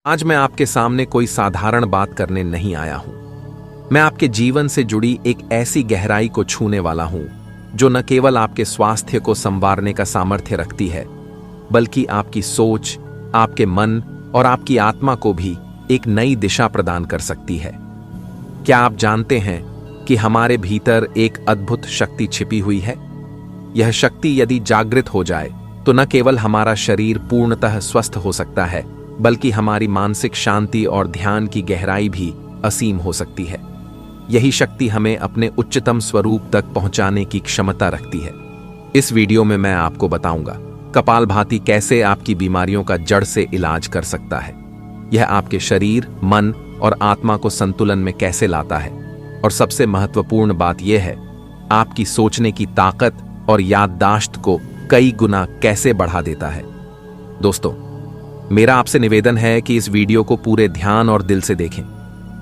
आज मैं आपके सामने कोई साधारण बात करने नहीं आया हूं। मैं आपके जीवन से जुड़ी एक ऐसी गहराई को छूने वाला हूं जो न केवल आपके स्वास्थ्य को संवारने का सामर्थ्य रखती है, बल्कि आपकी सोच, आपके मन और आपकी आत्मा को भी एक नई दिशा प्रदान कर सकती है। क्या आप जानते हैं कि हमारे भीतर एक अद्भुत शक्ति छिपी हुई है? यह शक्ति यदि जागृत हो जाए तो न केवल हमारा शरीर पूर्णतः स्वस्थ हो सकता है, बल्कि हमारी मानसिक शांति और ध्यान की गहराई भी असीम हो सकती है। यही शक्ति हमें अपने उच्चतम स्वरूप तक पहुंचाने की क्षमता रखती है। इस वीडियो में मैं आपको बताऊंगा कपालभाति कैसे आपकी बीमारियों का जड़ से इलाज कर सकता है। यह आपके शरीर, मन और आत्मा को संतुलन में कैसे लाता है, और सबसे महत्वपूर्ण बात यह है, आपकी सोचने की ताकत और याददाश्त को कई गुना कैसे बढ़ा देता है। दोस्तों, मेरा आपसे निवेदन है कि इस वीडियो को पूरे ध्यान और दिल से देखें।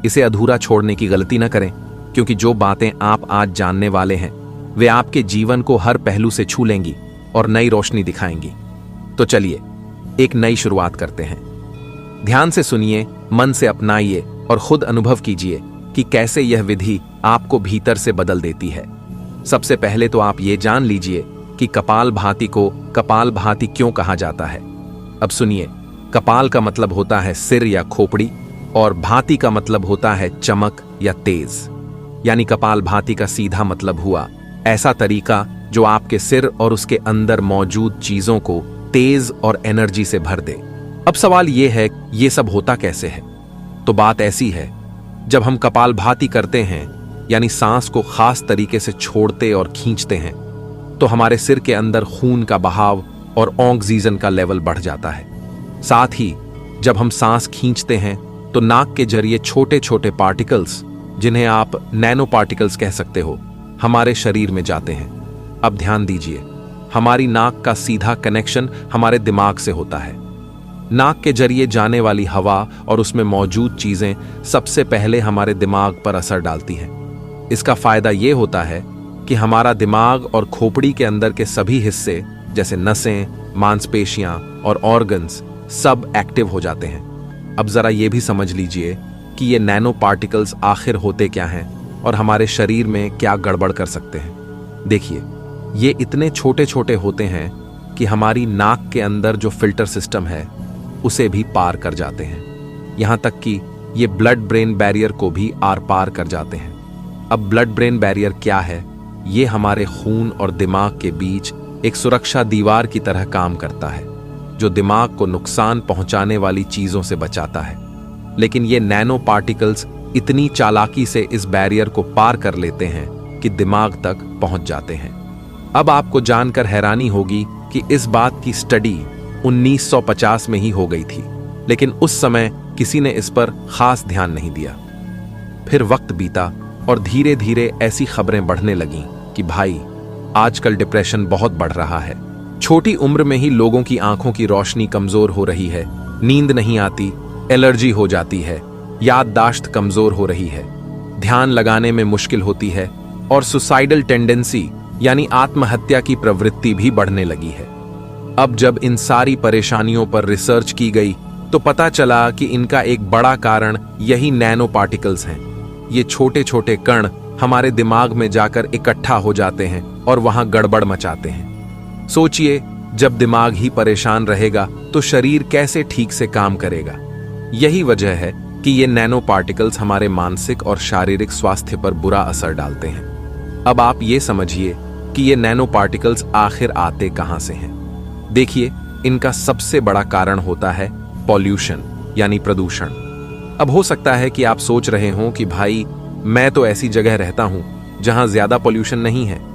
इसे अधूरा छोड़ने की गलती न करें, क्योंकि जो बातें आप आज जानने वाले हैं वे आपके जीवन को हर पहलू से छू लेंगी और नई रोशनी दिखाएंगी। तो चलिए एक नई शुरुआत करते हैं। ध्यान से सुनिए, मन से अपनाइए और खुद अनुभव कीजिए कि कैसे यह विधि आपको भीतर से बदल देती है। सबसे पहले तो आप ये जान लीजिए कि कपालभाति को कपालभाति क्यों कहा जाता है। अब सुनिए, कपाल का मतलब होता है सिर या खोपड़ी, और भाति का मतलब होता है चमक या तेज। यानी कपालभाति का सीधा मतलब हुआ ऐसा तरीका जो आपके सिर और उसके अंदर मौजूद चीजों को तेज और एनर्जी से भर दे। अब सवाल यह है, ये सब होता कैसे है? तो बात ऐसी है, जब हम कपालभाति करते हैं, यानी सांस को खास तरीके से छोड़ते और खींचते हैं, तो हमारे सिर के अंदर खून का बहाव और ऑक्सीजन का लेवल बढ़ जाता है। साथ ही जब हम सांस खींचते हैं तो नाक के जरिए छोटे छोटे पार्टिकल्स, जिन्हें आप नैनो पार्टिकल्स कह सकते हो, हमारे शरीर में जाते हैं। अब ध्यान दीजिए, हमारी नाक का सीधा कनेक्शन हमारे दिमाग से होता है। नाक के जरिए जाने वाली हवा और उसमें मौजूद चीजें सबसे पहले हमारे दिमाग पर असर डालती हैं। इसका फायदा यह होता है कि हमारा दिमाग और खोपड़ी के अंदर के सभी हिस्से, जैसे नसें, मांसपेशियां और ऑर्गन्स, सब एक्टिव हो जाते हैं। अब जरा ये भी समझ लीजिए कि ये नैनो पार्टिकल्स आखिर होते क्या हैं और हमारे शरीर में क्या गड़बड़ कर सकते हैं। देखिए, ये इतने छोटे छोटे होते हैं कि हमारी नाक के अंदर जो फिल्टर सिस्टम है उसे भी पार कर जाते हैं। यहाँ तक कि ये ब्लड ब्रेन बैरियर को भी आर पार कर जाते हैं। अब ब्लड ब्रेन बैरियर क्या है? ये हमारे खून और दिमाग के बीच एक सुरक्षा दीवार की तरह काम करता है, जो दिमाग को नुकसान पहुंचाने वाली चीजों से बचाता है। लेकिन ये नैनो पार्टिकल्स इतनी चालाकी से इस बैरियर को पार कर लेते हैं कि दिमाग तक पहुंच जाते हैं। अब आपको जानकर हैरानी होगी कि इस बात की स्टडी 1950 में ही हो गई थी, लेकिन उस समय किसी ने इस पर खास ध्यान नहीं दिया। फिर वक्त बीता और धीरे धीरे ऐसी खबरें बढ़ने लगीं कि भाई, आजकल डिप्रेशन बहुत बढ़ रहा है। छोटी उम्र में ही लोगों की आंखों की रोशनी कमजोर हो रही है, नींद नहीं आती, एलर्जी हो जाती है, याददाश्त कमजोर हो रही है, ध्यान लगाने में मुश्किल होती है, और सुसाइडल टेंडेंसी यानी आत्महत्या की प्रवृत्ति भी बढ़ने लगी है। अब जब इन सारी परेशानियों पर रिसर्च की गई तो पता चला कि इनका एक बड़ा कारण यही नैनो पार्टिकल्स हैं। ये छोटे छोटे कण हमारे दिमाग में जाकर इकट्ठा हो जाते हैं और वहां गड़बड़ मचाते हैं। सोचिए, जब दिमाग ही परेशान रहेगा तो शरीर कैसे ठीक से काम करेगा? यही वजह है कि ये नैनो पार्टिकल्स हमारे मानसिक और शारीरिक स्वास्थ्य पर बुरा असर डालते हैं। अब आप ये समझिए कि ये नैनो पार्टिकल्स आखिर आते कहां से हैं। देखिए, इनका सबसे बड़ा कारण होता है पॉल्यूशन यानी प्रदूषण। अब हो सकता है कि आप सोच रहे हों कि भाई, मैं तो ऐसी जगह रहता हूं जहां ज्यादा पॉल्यूशन नहीं है।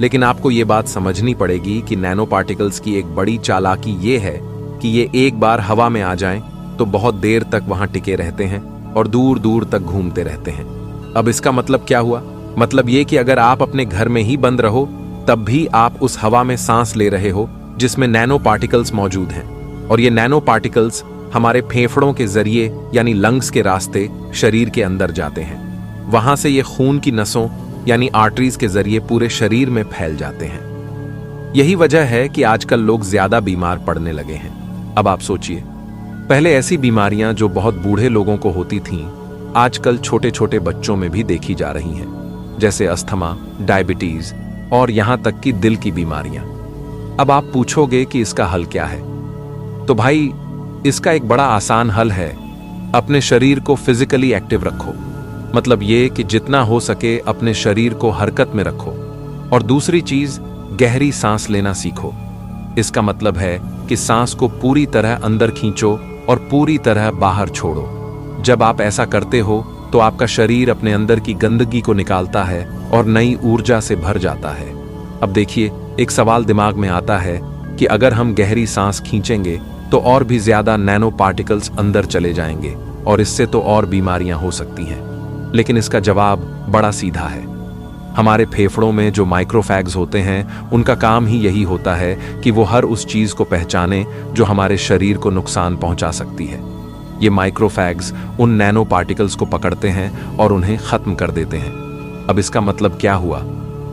लेकिन आपको ये बात समझनी पड़ेगी कि नैनो पार्टिकल्स की एक बड़ी चालाकी ये है कि ये एक बार हवा में आ जाएं तो बहुत देर तक वहां टिके रहते हैं और दूर दूर तक घूमते रहते हैं। अब इसका मतलब क्या हुआ? मतलब ये कि अगर आप अपने घर में ही बंद रहो, तब भी आप उस हवा में सांस ले रहे हो जिसमें नैनो पार्टिकल्स मौजूद हैं। और ये नैनो पार्टिकल्स हमारे फेफड़ों के जरिए यानी लंग्स के रास्ते शरीर के अंदर जाते हैं। वहां से ये खून की नसों यानी आर्टरीज के जरिए पूरे शरीर में फैल जाते हैं। यही वजह है कि आजकल लोग ज्यादा बीमार पड़ने लगे हैं। अब आप सोचिए, पहले ऐसी बीमारियां जो बहुत बूढ़े लोगों को होती थीं, आजकल छोटे छोटे बच्चों में भी देखी जा रही हैं, जैसे अस्थमा, डायबिटीज और यहां तक कि दिल की बीमारियां। अब आप पूछोगे कि इसका हल क्या है? तो भाई, इसका एक बड़ा आसान हल है, अपने शरीर को फिजिकली एक्टिव रखो। मतलब ये कि जितना हो सके अपने शरीर को हरकत में रखो। और दूसरी चीज, गहरी सांस लेना सीखो। इसका मतलब है कि सांस को पूरी तरह अंदर खींचो और पूरी तरह बाहर छोड़ो। जब आप ऐसा करते हो तो आपका शरीर अपने अंदर की गंदगी को निकालता है और नई ऊर्जा से भर जाता है। अब देखिए, एक सवाल दिमाग में आता है कि अगर हम गहरी सांस खींचेंगे तो और भी ज्यादा नैनो पार्टिकल्स अंदर चले जाएंगे और इससे तो और बीमारियां हो सकती हैं। लेकिन इसका जवाब बड़ा सीधा है। हमारे फेफड़ों में जो माइक्रोफैग्स होते हैं, उनका काम ही यही होता है कि वो हर उस चीज को पहचाने जो हमारे शरीर को नुकसान पहुंचा सकती है। ये माइक्रोफैग्स उन नैनो पार्टिकल्स को पकड़ते हैं और उन्हें खत्म कर देते हैं। अब इसका मतलब क्या हुआ?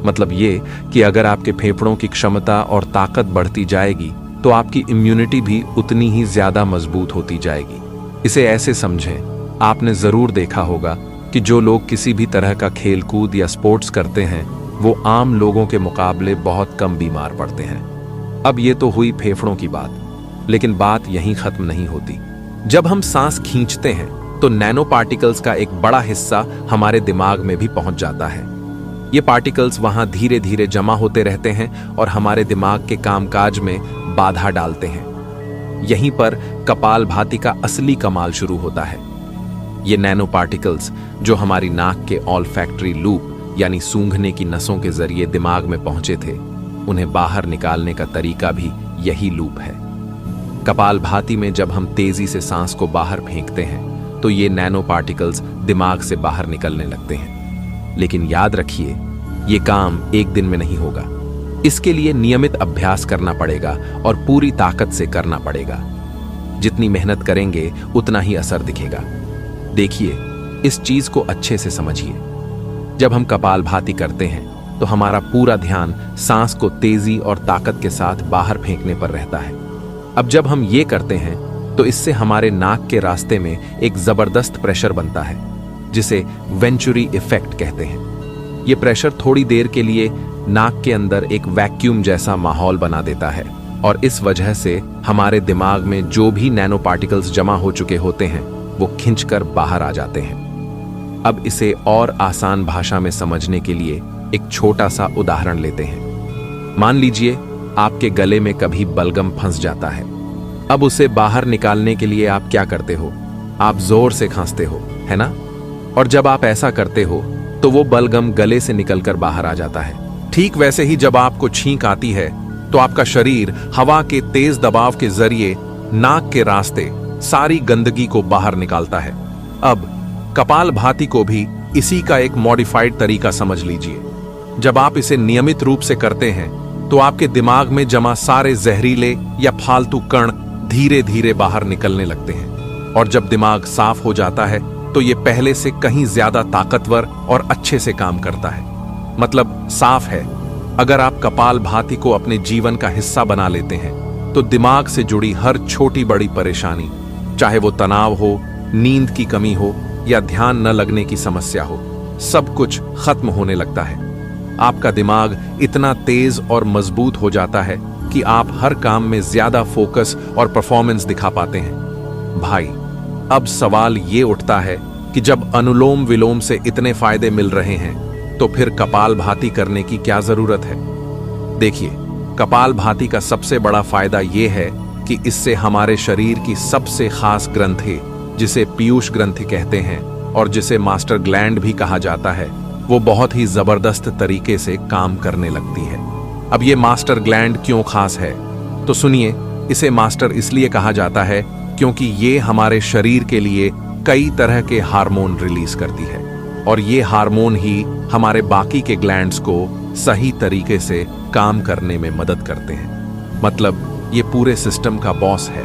मतलब ये कि अगर आपके फेफड़ों की क्षमता और ताकत बढ़ती जाएगी तो आपकी इम्यूनिटी भी उतनी ही ज्यादा मजबूत होती जाएगी। इसे ऐसे समझें, आपने जरूर देखा होगा कि जो लोग किसी भी तरह का खेल कूद या स्पोर्ट्स करते हैं, वो आम लोगों के मुकाबले बहुत कम बीमार पड़ते हैं। अब ये तो हुई फेफड़ों की बात, लेकिन बात यहीं खत्म नहीं होती। जब हम सांस खींचते हैं तो नैनो पार्टिकल्स का एक बड़ा हिस्सा हमारे दिमाग में भी पहुंच जाता है। ये पार्टिकल्स वहां धीरे धीरे जमा होते रहते हैं और हमारे दिमाग के कामकाज में बाधा डालते हैं। यहीं पर कपालभाति का असली कमाल शुरू होता है। ये नैनो पार्टिकल्स जो हमारी नाक के ऑल्फैक्टरी लूप यानी सूंघने की नसों के जरिए दिमाग में पहुंचे थे, उन्हें बाहर निकालने का तरीका भी यही लूप है। कपालभाति में जब हम तेजी से सांस को बाहर फेंकते हैं तो ये नैनो पार्टिकल्स दिमाग से बाहर निकलने लगते हैं। लेकिन याद रखिए, ये काम एक दिन में नहीं होगा। इसके लिए नियमित अभ्यास करना पड़ेगा और पूरी ताकत से करना पड़ेगा। जितनी मेहनत करेंगे उतना ही असर दिखेगा। देखिए, इस चीज को अच्छे से समझिए। जब हम कपालभाति करते हैं तो हमारा पूरा ध्यान सांस को तेजी और ताकत के साथ बाहर फेंकने पर रहता है। अब जब हम ये करते हैं तो इससे हमारे नाक के रास्ते में एक जबरदस्त प्रेशर बनता है, जिसे वेंचुरी इफेक्ट कहते हैं। ये प्रेशर थोड़ी देर के लिए नाक के अंदर एक वैक्यूम जैसा माहौल बना देता है और इस वजह से हमारे दिमाग में जो भी नैनो पार्टिकल्स जमा हो चुके होते हैं वो खिंचकर बाहर आ जाते हैं। अब इसे और आसान भाषा में समझने के लिए एक छोटा सा उदाहरण लेते हैं। मान लीजिए आपके गले में कभी बलगम फंस जाता है। अब उसे बाहर निकालने के लिए आप क्या करते हो? आप जोर से खांसते हो, है ना? और जब आप ऐसा करते हो तो वो बलगम गले से निकलकर बाहर आ जाता है। ठीक वैसे ही जब आपको छींक आती है तो आपका शरीर हवा के तेज दबाव के जरिए नाक के रास्ते सारी गंदगी को बाहर निकालता है। अब कपालभाति को भी इसी का एक मॉडिफाइड तरीका समझ लीजिए। जब आप इसे नियमित रूप से करते हैं तो आपके दिमाग में जमा सारे जहरीले या फालतू कण धीरे धीरे बाहर निकलने लगते हैं और जब दिमाग साफ हो जाता है तो ये पहले से कहीं ज्यादा ताकतवर और अच्छे से काम करता है। मतलब साफ है, अगर आप कपालभाति को अपने जीवन का हिस्सा बना लेते हैं तो दिमाग से जुड़ी हर छोटी बड़ी परेशानी, चाहे वो तनाव हो, नींद की कमी हो या ध्यान न लगने की समस्या हो, सब कुछ खत्म होने लगता है। आपका दिमाग इतना तेज और मजबूत हो जाता है कि आप हर काम में ज्यादा फोकस और परफॉर्मेंस दिखा पाते हैं। भाई, अब सवाल ये उठता है कि जब अनुलोम विलोम से इतने फायदे मिल रहे हैं तो फिर कपालभाति करने की क्या जरूरत है? देखिए, कपालभाति का सबसे बड़ा फायदा यह है कि इससे हमारे शरीर की सबसे खास ग्रंथि, जिसे पीयूष ग्रंथि कहते हैं और जिसे मास्टर ग्लैंड भी कहा जाता है, वो बहुत ही जबरदस्त तरीके से काम करने लगती है। अब ये मास्टर ग्लैंड क्यों खास है? तो सुनिए, इसे मास्टर इसलिए कहा जाता है क्योंकि ये हमारे शरीर के लिए कई तरह के हार्मोन रिलीज करती है और ये हार्मोन ही हमारे बाकी के ग्लैंड्स को सही तरीके से काम करने में मदद करते हैं। मतलब ये पूरे सिस्टम का बॉस है।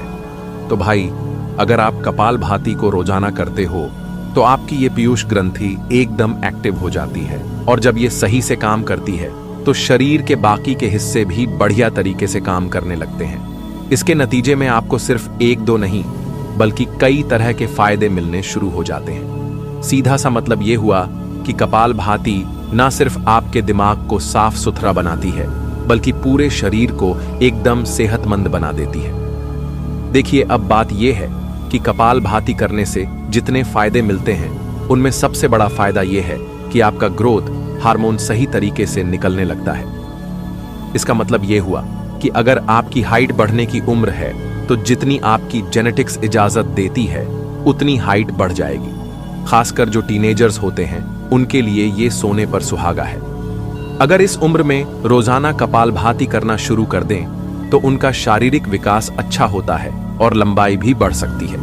तो भाई, अगर आप कपालभाति को रोजाना करते हो तो आपकी ये पीयूष ग्रंथि एकदम एक्टिव हो जाती है और जब ये सही से काम करती है तो शरीर के बाकी के हिस्से भी बढ़िया तरीके से काम करने लगते हैं। इसके नतीजे में आपको सिर्फ 1-2 नहीं बल्कि कई तरह के फायदे मिलने शुरू हो जाते हैं। सीधा सा मतलब यह हुआ कि कपालभाति न सिर्फ आपके दिमाग को साफ सुथरा बनाती है, बल्कि पूरे शरीर को एकदम सेहतमंद बना देती है। देखिए, अब बात यह है कि कपालभाति करने से जितने फायदे मिलते हैं, उनमें सबसे बड़ा फायदा यह है कि आपका ग्रोथ हार्मोन सही तरीके से निकलने लगता है। इसका मतलब यह हुआ कि अगर आपकी हाइट बढ़ने की उम्र है, तो जितनी आपकी जेनेटिक्स इजाजत देती है, उतनी हाइट बढ़ जाएगी। खासकर जो टीनेजर्स होते हैं, उनके लिए ये सोने पर सुहागा है। अगर इस उम्र में रोजाना कपालभाति करना शुरू कर दें, तो उनका शारीरिक विकास अच्छा होता है और लंबाई भी बढ़ सकती है।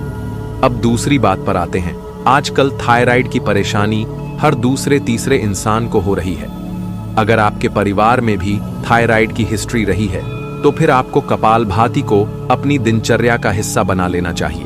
अब दूसरी बात पर आते हैं। आजकल थायराइड की परेशानी हर दूसरे तीसरे इंसान को हो रही है। अगर आपके परिवार में भी थायराइड की हिस्ट्री रही है, तो फिर आपको कपालभाति को अपनी दिनचर्या का हिस्सा बना लेना चाहिए,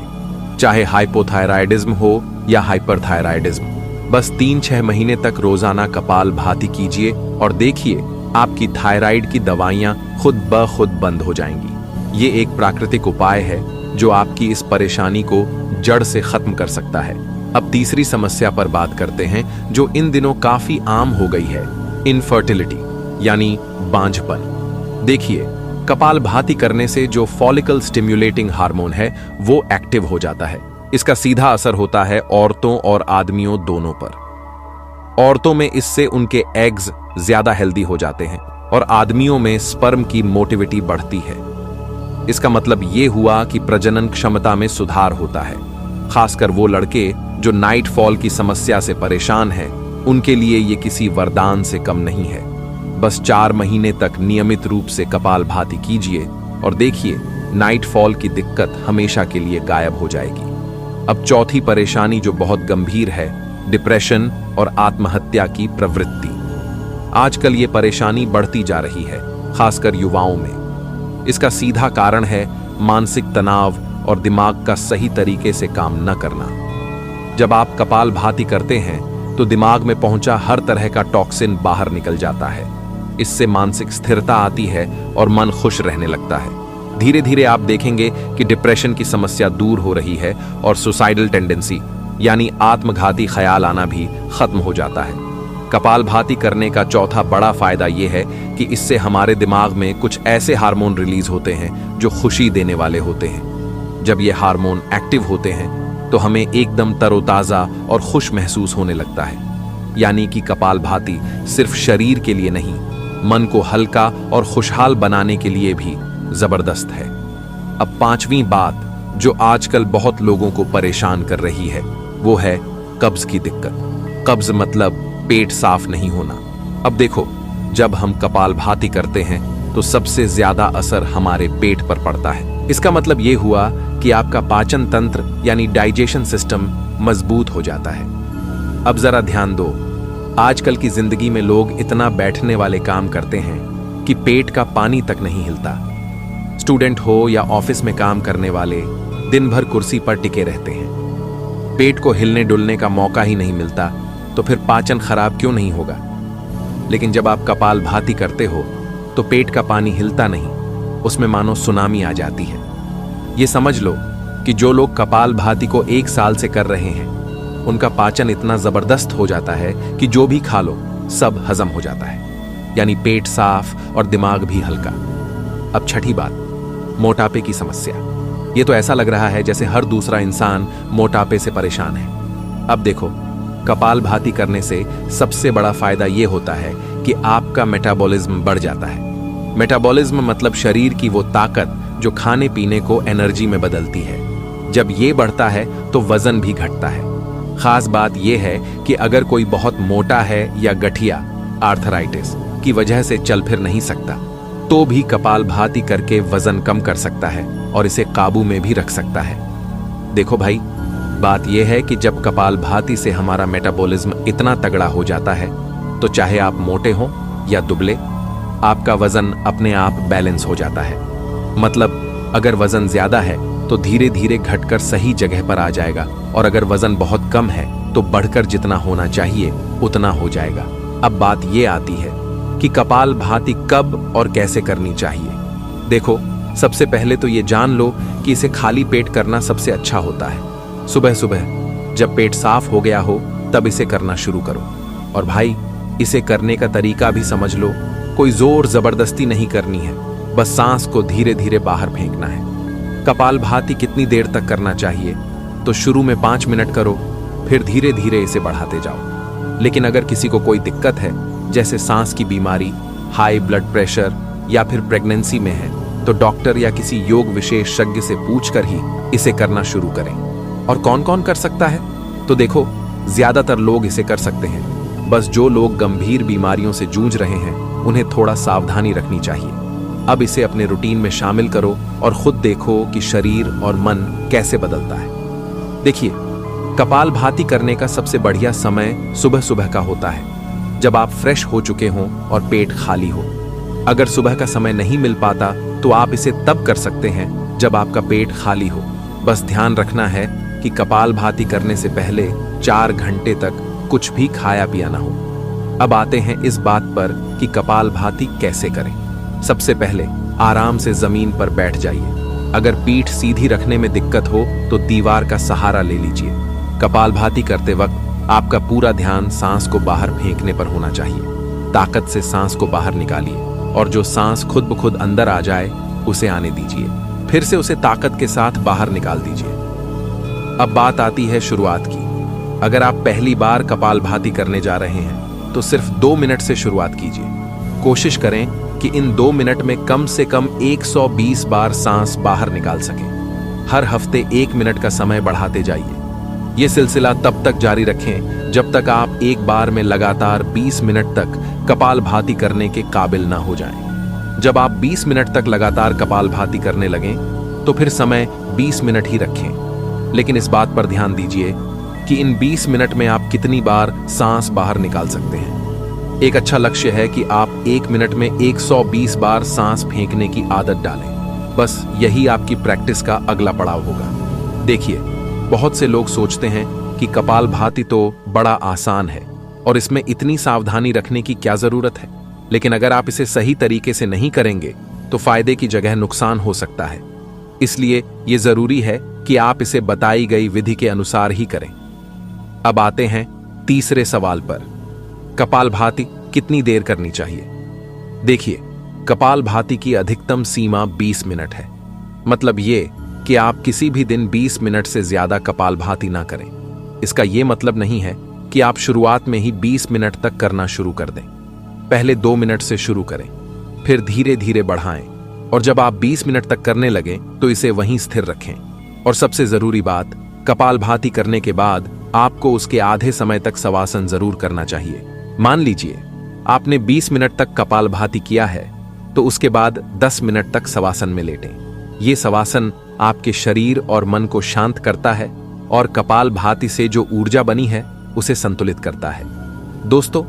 चाहे हाइपोथायराइडिज्म हो या हाइपरथायराइडिज्म। बस 3-6 महीने तक रोजाना कपालभाति कीजिए और देखिए, आपकी थायराइड की दवाइयां खुद ब खुद बंद हो जाएंगी। ये एक प्राकृतिक उपाय है जो आपकी इस परेशानी को जड़ से खत्म कर सकता है। अब तीसरी समस्या पर बात करते हैं, जो इन दिनों काफी आम हो गई है, इनफर्टिलिटी यानी बांझपन। देखिए, कपालभाति करने से जो फॉलिकल स्टिम्युलेटिंग हार्मोन है, वो एक्टिव हो जाता है। इसका सीधा असर होता है औरतों और आदमियों दोनों पर। औरतों में इससे उनके एग्स ज्यादा हेल्दी हो जाते हैं और आदमियों में स्पर्म की मोटिविटी बढ़ती है। इसका मतलब यह हुआ कि प्रजनन क्षमता में सुधार होता है। खासकर वो लड़के जो नाइट फॉल की समस्या से परेशान हैं, उनके लिए ये किसी वरदान से कम नहीं है। बस 4 महीने तक नियमित रूप से कपालभाति कीजिए और देखिए, नाइट फॉल की दिक्कत हमेशा के लिए गायब हो जाएगी। अब चौथी परेशानी जो बहुत गंभीर है, डिप्रेशन और आत्महत्या की प्रवृत्ति। आजकल ये परेशानी बढ़ती जा रही है, खासकर युवाओं में। इसका सीधा कारण है मानसिक तनाव और दिमाग का सही तरीके से काम न करना। जब आप कपालभाति करते हैं, तो दिमाग में पहुंचा हर तरह का टॉक्सिन बाहर निकल जाता है। इससे मानसिक स्थिरता आती है और मन खुश रहने लगता है। धीरे धीरे आप देखेंगे कि डिप्रेशन की समस्या दूर हो रही है और सुसाइडल टेंडेंसी यानी आत्मघाती ख्याल आना भी खत्म हो जाता है। कपालभाति करने का चौथा बड़ा फायदा यह है कि इससे हमारे दिमाग में कुछ ऐसे हार्मोन रिलीज होते हैं जो खुशी देने वाले होते हैं। जब ये हार्मोन एक्टिव होते हैं, तो हमें एकदम तरोताजा और खुश महसूस होने लगता है। यानी कि कपालभाति सिर्फ शरीर के लिए नहीं, मन को हल्का और खुशहाल बनाने के लिए भी जबरदस्त है। अब 5वीं बात जो आजकल बहुत लोगों को परेशान कर रही है, वो है कब्ज की दिक्कत। कब्ज मतलब पेट साफ नहीं होना। अब देखो, जब हम कपालभाति करते हैं, तो सबसे ज्यादा असर हमारे पेट पर पड़ता है। इसका मतलब यह हुआ कि आपका पाचन तंत्र यानी डाइजेशन सिस्टम मजबूत हो जाता है। अब जरा ध्यान दो, आजकल की जिंदगी में लोग इतना बैठने वाले काम करते हैं कि पेट का पानी तक नहीं हिलता। स्टूडेंट हो या ऑफिस में काम करने वाले दिन भर कुर्सी पर टिके रहते हैं। पेट को हिलने डुलने का मौका ही नहीं मिलता, तो फिर पाचन खराब क्यों नहीं होगा। लेकिन जब आप कपालभाति करते हो, तो पेट का पानी हिलता नहीं, उसमें मानो सुनामी आ जाती है। ये समझ लो कि जो लोग कपालभाति को 1 साल से कर रहे हैं, उनका पाचन इतना जबरदस्त हो जाता है कि जो भी खा लो सब हजम हो जाता है, यानी पेट साफ और दिमाग भी हल्का। अब छठी बात, मोटापे की समस्या। ये तो ऐसा लग रहा है जैसे हर दूसरा इंसान मोटापे से परेशान है। अब देखो, कपालभाति करने से सबसे बड़ा फायदा ये होता है कि आपका मेटाबॉलिज्म बढ़ जाता है। मेटाबॉलिज्म मतलब शरीर की वो ताकत जो खाने पीने को एनर्जी में बदलती है। जब ये बढ़ता है तो वजन भी घटता है। खास बात यह है कि अगर कोई बहुत मोटा है या गठिया आर्थराइटिस की वजह से चल फिर नहीं सकता, तो भी कपालभाति करके वजन कम कर सकता है और इसे काबू में भी रख सकता है। देखो भाई, बात यह है कि जब कपालभाति से हमारा मेटाबॉलिज्म इतना तगड़ा हो जाता है, तो चाहे आप मोटे हो या दुबले, आपका वजन अपने आप बैलेंस हो जाता है। मतलब अगर वजन ज्यादा है तो धीरे धीरे घटकर सही जगह पर आ जाएगा, और अगर वजन बहुत कम है तो बढ़कर जितना होना चाहिए उतना हो जाएगा। अब बात यह आती है कि कपालभाति कब और कैसे करनी चाहिए। देखो, सबसे पहले तो ये जान लो कि इसे खाली पेट करना सबसे अच्छा होता है। सुबह सुबह जब पेट साफ हो गया हो तब इसे करना शुरू करो। और भाई, इसे करने का तरीका भी समझ लो। कोई जोर जबरदस्ती नहीं करनी है, बस सांस को धीरे धीरे बाहर फेंकना है। कपालभाति कितनी देर तक करना चाहिए? तो शुरू में 5 मिनट करो, फिर धीरे धीरे इसे बढ़ाते जाओ। लेकिन अगर किसी को कोई दिक्कत है, जैसे सांस की बीमारी, हाई ब्लड प्रेशर या फिर प्रेगनेंसी में है, तो डॉक्टर या किसी योग विशेषज्ञ से पूछकर ही इसे करना शुरू करें। और कौन कौन कर सकता है? तो देखो, ज्यादातर लोग इसे कर सकते हैं। बस जो लोग गंभीर बीमारियों से जूझ रहे हैं, उन्हें थोड़ा सावधानी रखनी चाहिए। अब इसे अपने रूटीन में शामिल करो और खुद देखो कि शरीर और मन कैसे बदलता है। देखिए, कपालभाति करने का सबसे बढ़िया समय सुबह सुबह का होता है, जब आप फ्रेश हो चुके हों और पेट खाली हो। अगर सुबह का समय नहीं मिल पाता तो आप इसे तब कर सकते हैं जब आपका पेट खाली हो। बस ध्यान रखना है कि कपालभाति करने से पहले 4 घंटे तक कुछ भी खाया पिया ना हो। अब आते हैं इस बात पर कि कपालभाति कैसे करें। सबसे पहले आराम से जमीन पर बैठ जाइए। अगर पीठ सीधी रखने में दिक्कत हो तो दीवार का सहारा ले लीजिए। कपालभाति करते वक्त आपका पूरा ध्यान सांस को बाहर फेंकने पर होना चाहिए। ताकत से सांस को बाहर निकालिए और जो सांस खुद ब खुद अंदर आ जाए उसे आने दीजिए। फिर से उसे ताकत के साथ बाहर निकाल दीजिए। अब बात आती है शुरुआत की। अगर आप पहली बार कपालभाति करने जा रहे हैं तो सिर्फ 2 मिनट से शुरुआत कीजिए। कोशिश करें कि इन 2 मिनट में कम से कम 120 बार सांस बाहर निकाल सकें। हर हफ्ते 1 मिनट का समय बढ़ाते जाइए। यह सिलसिला तब तक जारी रखें जब तक आप एक बार में लगातार 20 मिनट तक कपालभाति करने के काबिल ना हो जाएं। जब आप 20 मिनट तक लगातार कपालभाति करने लगें तो फिर समय 20 मिनट ही रखें। लेकिन इस बात पर ध्यान दीजिए कि इन 20 मिनट में आप कितनी बार सांस बाहर निकाल सकते हैं। एक अच्छा लक्ष्य है कि आप 1 मिनट में 120 बार सांस फेंकने की आदत डालें। बस यही आपकी प्रैक्टिस का अगला पड़ाव होगा। देखिए, बहुत से लोग सोचते हैं कि कपालभाति तो बड़ा आसान है और इसमें इतनी सावधानी रखने की क्या जरूरत है। लेकिन अगर आप इसे सही तरीके से नहीं करेंगे तो फायदे की जगह नुकसान हो सकता है। इसलिए यह जरूरी है कि आप इसे बताई गई विधि के अनुसार ही करें। अब आते हैं तीसरे सवाल पर, कपालभाति कितनी देर करनी चाहिए? देखिए, कपालभाति की अधिकतम सीमा 20 मिनट है। मतलब ये कि आप किसी भी दिन 20 मिनट से ज्यादा कपालभाति ना करें। इसका यह मतलब नहीं है कि आप शुरुआत में ही 20 मिनट तक करना शुरू कर दें। पहले 2 मिनट से शुरू करें, फिर धीरे धीरे बढ़ाएं और जब आप 20 मिनट तक करने लगें तो इसे वहीं स्थिर रखें। और सबसे जरूरी बात, कपालभाति करने के बाद आपको उसके आधे समय तक शवासन जरूर करना चाहिए। मान लीजिए आपने 20 मिनट तक कपालभाति किया है तो उसके बाद 10 मिनट तक शवासन में लेटें। ये शवासन आपके शरीर और मन को शांत करता है और कपालभाति से जो ऊर्जा बनी है उसे संतुलित करता है। दोस्तों,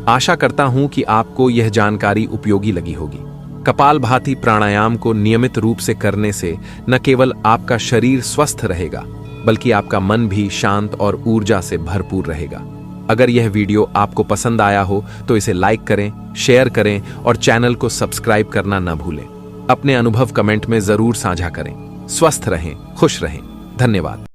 आशा करता हूं कि आपको यह जानकारी उपयोगी लगी होगी। कपालभाति प्राणायाम को नियमित रूप से करने से न केवल आपका शरीर स्वस्थ रहेगा बल्कि आपका मन भी शांत और ऊर्जा से भरपूर रहेगा। अगर यह वीडियो आपको पसंद आया हो तो इसे लाइक करें, शेयर करें और चैनल को सब्सक्राइब करना न भूलें। अपने अनुभव कमेंट में जरूर साझा करें। स्वस्थ रहें, खुश रहें। धन्यवाद।